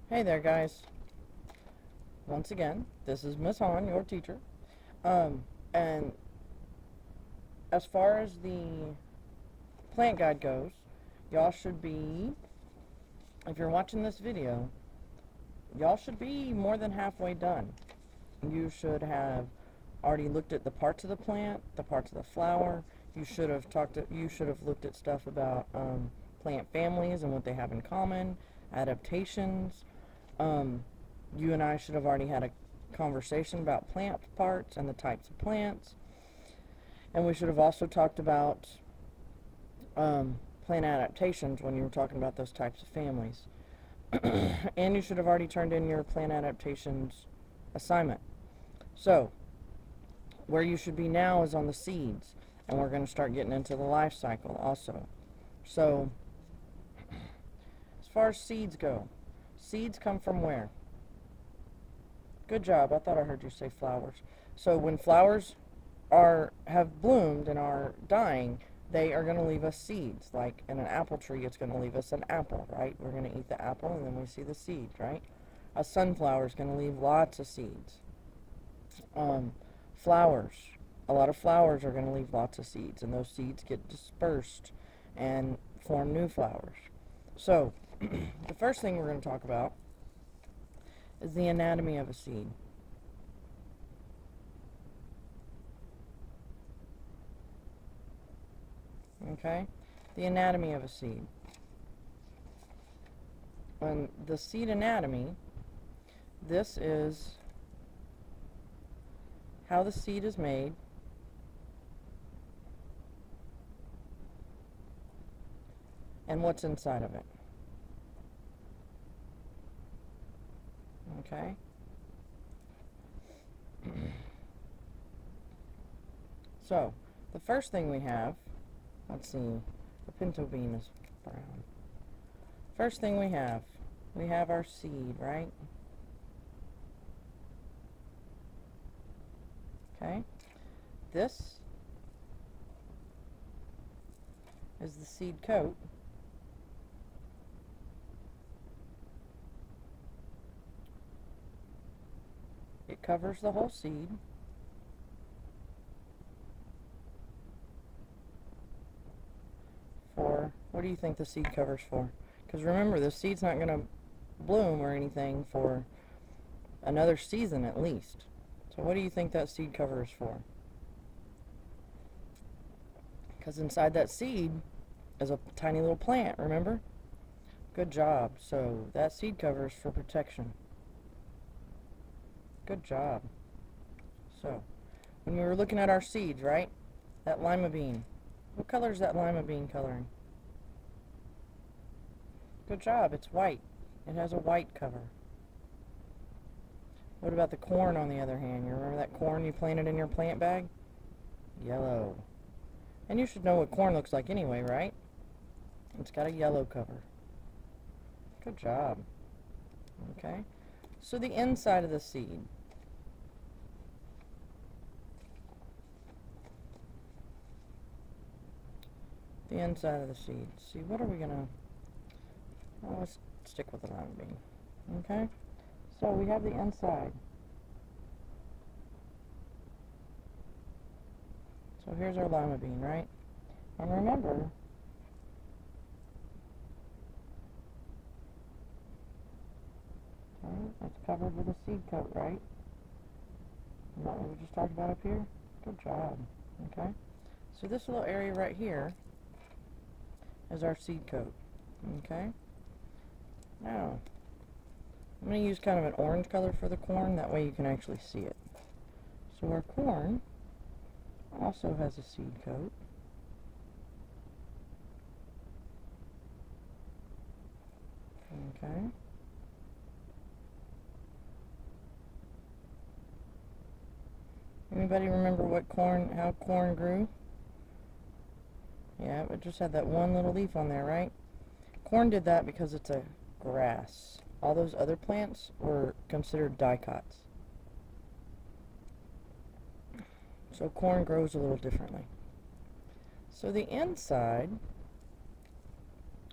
Hey there, guys. Once again, this is Miss Hahn, your teacher. And as far as the plant guide goes, y'all should be, if you're watching this video, y'all should be more than halfway done. You should have already looked at the parts of the plant, the parts of the flower. You should have looked at stuff about plant families and what they have in common, adaptations. Um, you and I should have already had a conversation about plant parts and the types of plants. And we should have also talked about plant adaptations when you were talking about those types of families. And you should have already turned in your plant adaptations assignment. So, where you should be now is on the seeds. And we're going to start getting into the life cycle also. So, as far as seeds go, seeds come from where? Good job. I thought I heard you say flowers. So when flowers have bloomed and are dying, they are going to leave us seeds. Like in an apple tree, it's going to leave us an apple, right? We're going to eat the apple and then we see the seed, right? A sunflower is going to leave lots of seeds. Flowers. A lot of flowers are going to leave lots of seeds, and those seeds get dispersed and form new flowers. So, the first thing we're going to talk about is the anatomy of a seed. Okay? The anatomy of a seed. And the seed anatomy, this is how the seed is made, and what's inside of it. Okay? So, the first thing we have, let's see, the pinto bean is brown. First thing we have our seed, right? Okay? This is the seed coat. It covers the whole seed. For, what do you think the seed covers for? Because remember, the seed's not going to bloom or anything for another season at least. So what do you think that seed cover is for? Because inside that seed is a tiny little plant, remember? Good job. So that seed cover is for protection. Good job. So, when we were looking at our seeds, right? That lima bean. What color is that lima bean coloring? Good job. It's white. It has a white cover. What about the corn on the other hand? You remember that corn you planted in your plant bag? Yellow. And you should know what corn looks like anyway, right? It's got a yellow cover. Good job. Okay. So the inside of the seed. The inside of the seed. See, what are we gonna... Well, let's stick with the lima bean. Okay? So we have the inside. So here's our lima bean, right? And remember, okay, it's covered with a seed coat, right? Is that what we just talked about up here? Good job. Okay? So this little area right here is our seed coat. Okay? Now, I'm going to use kind of an orange color for the corn, that way you can actually see it. So our corn also has a seed coat. Okay. Anybody remember how corn grew? Yeah, it just had that one little leaf on there, right? Corn did that because it's a grass. All those other plants were considered dicots. So corn grows a little differently. So the inside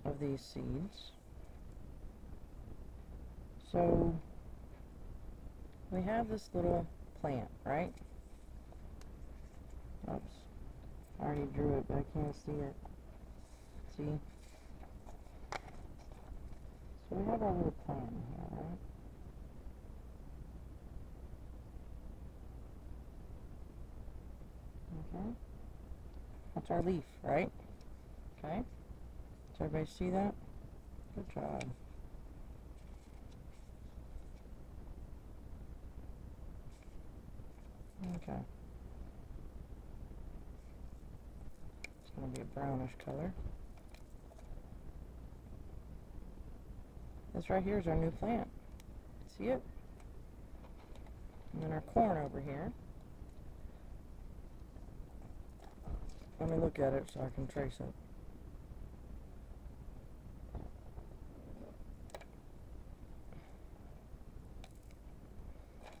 of these seeds, So we have this little plant, right? Oops. I already drew it, but I can't see it. See? So we have our little plant here, right? Okay. That's our leaf, right? Okay. Does everybody see that? Good job. Okay. It's going to be a brownish color. This right here is our new plant. See it? And then our corn over here. Let me look at it so I can trace it.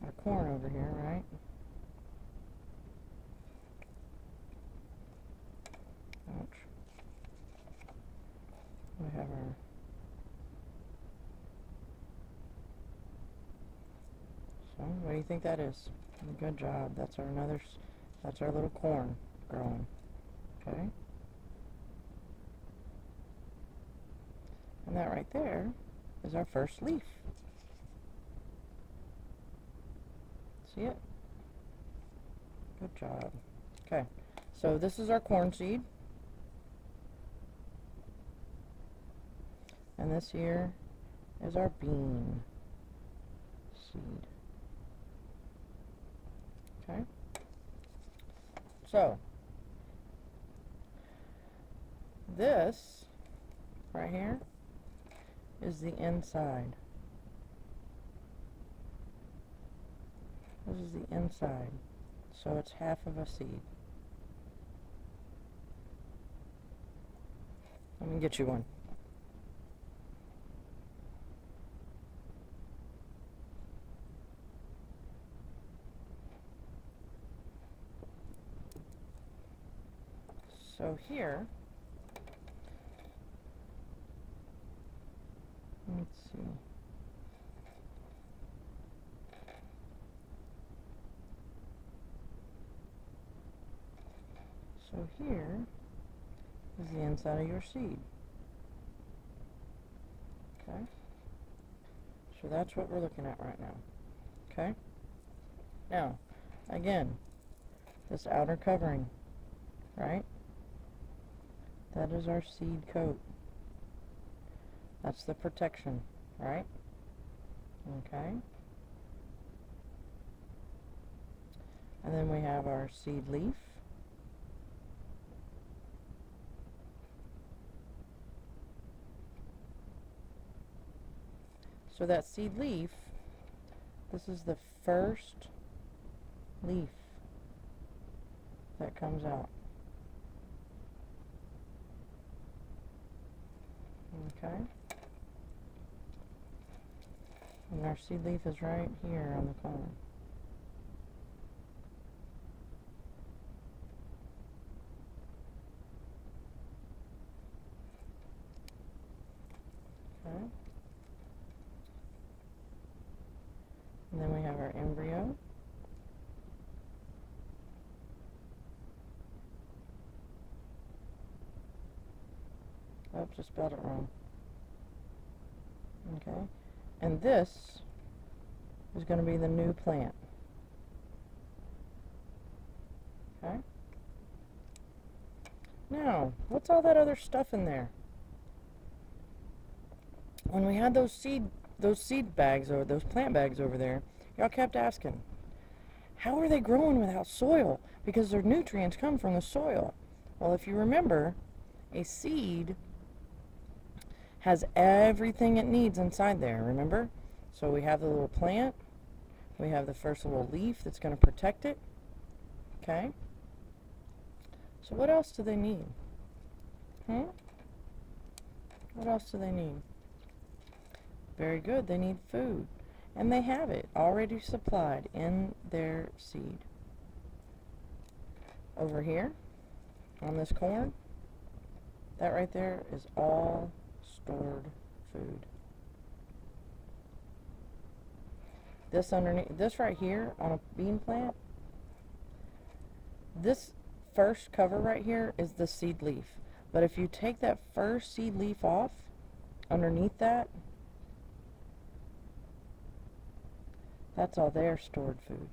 Our corn over here, right? Ouch. We have our what do you think that is? Good job. That's our little corn growing. Okay? And that right there is our first leaf. See it? Good job. Okay. So this is our corn seed. And this here is our bean seed. Okay? So, this right here is the inside. This is the inside. So it's half of a seed. Let me get you one. So here, let's see. So here is the inside of your seed. Okay? So that's what we're looking at right now. Okay? Now, again, this outer covering, right? That is our seed coat. That's the protection, right? Okay? And then we have our seed leaf. So that seed leaf, this is the first leaf that comes out. Okay? And our seed leaf is right here on the corner. Okay? And then we have our embryo. Oops, I spelled it wrong. Okay? And this is going to be the new plant. Okay? Now, what's all that other stuff in there? When we had those seed bags or those plant bags over there, y'all kept asking, how are they growing without soil? Because their nutrients come from the soil. Well, if you remember, a seed has everything it needs inside there, remember? So we have the little plant, we have the first little leaf that's going to protect it, okay? So what else do they need? What else do they need? Very good, they need food. And they have it already supplied in their seed. Over here, on this corn, that right there is all stored food. This underneath, this right here on a bean plant, this first cover right here is the seed leaf. But if you take that first seed leaf off, underneath that, that's all their stored food.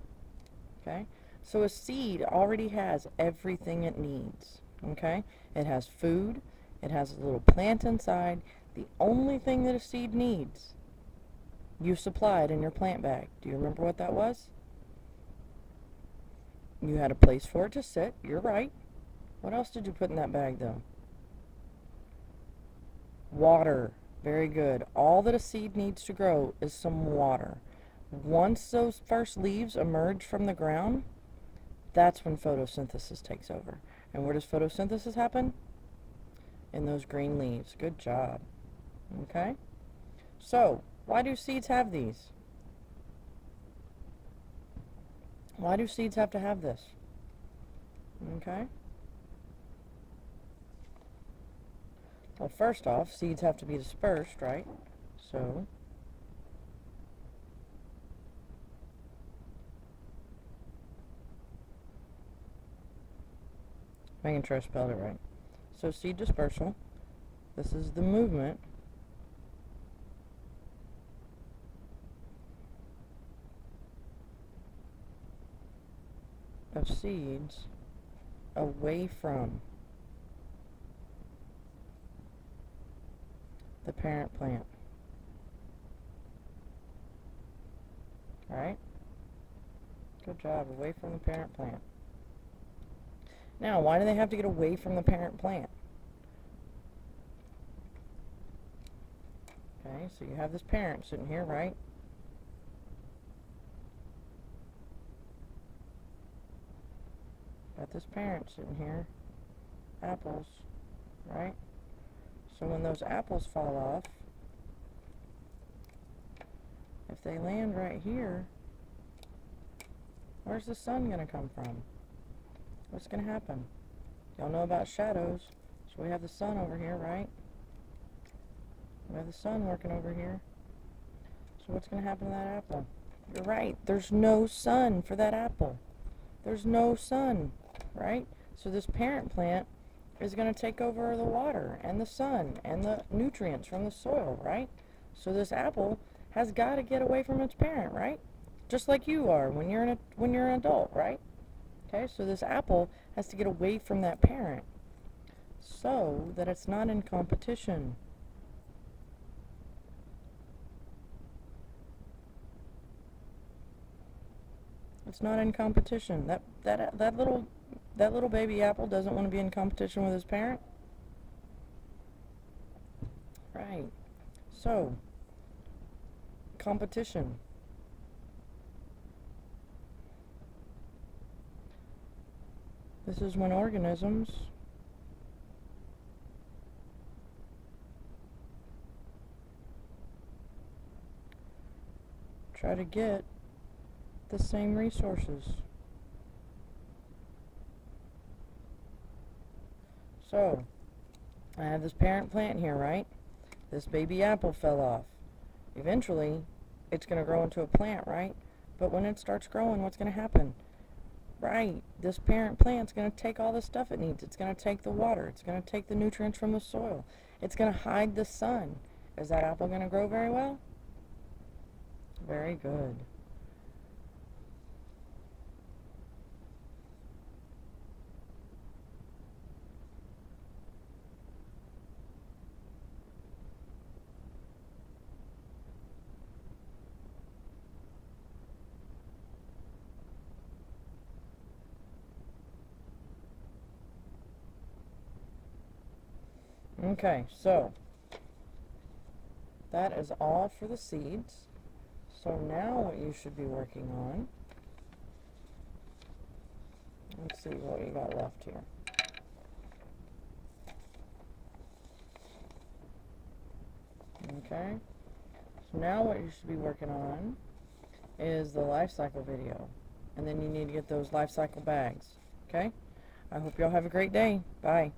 Okay? So a seed already has everything it needs. Okay? It has food, it has a little plant inside. The only thing that a seed needs, you supplied in your plant bag. Do you remember what that was? You had a place for it to sit. You're right. What else did you put in that bag, though? Water. Very good. All that a seed needs to grow is some water. Once those first leaves emerge from the ground, that's when photosynthesis takes over. And where does photosynthesis happen? In those green leaves. Good job. Okay? So, why do seeds have these? Why do seeds have to have this? Okay? Well, first off, seeds have to be dispersed, right? So, making sure I spelled it right. So, seed dispersal. This is the movement of seeds away from the parent plant. Alright? Good job. Away from the parent plant. Now, why do they have to get away from the parent plant? Okay, so you have this parent sitting here, right? Got this parent sitting here. Apples, right? So when those apples fall off, if they land right here, where's the sun going to come from? What's going to happen? Y'all know about shadows. So we have the sun over here, right? We have the sun working over here. So what's going to happen to that apple? You're right. There's no sun for that apple. There's no sun, right? So this parent plant is going to take over the water and the sun and the nutrients from the soil, right? So this apple has got to get away from its parent, right? Just like you are when you're an adult, right? Okay, so this apple has to get away from that parent so that it's not in competition. It's not in competition. That little baby apple doesn't want to be in competition with his parent. Right. So, competition. This is when organisms try to get the same resources. So, I have this parent plant here, right? This baby apple fell off. Eventually, it's going to grow into a plant, right? But when it starts growing, what's going to happen? Right, this parent plant's going to take all the stuff it needs. It's going to take the water. It's going to take the nutrients from the soil. It's going to hide the sun. Is that apple going to grow very well? Very good. Okay, so that is all for the seeds. So now what you should be working on, let's see what you got left here. Okay, so now what you should be working on is the life cycle video. And then you need to get those life cycle bags. Okay, I hope y'all have a great day. Bye.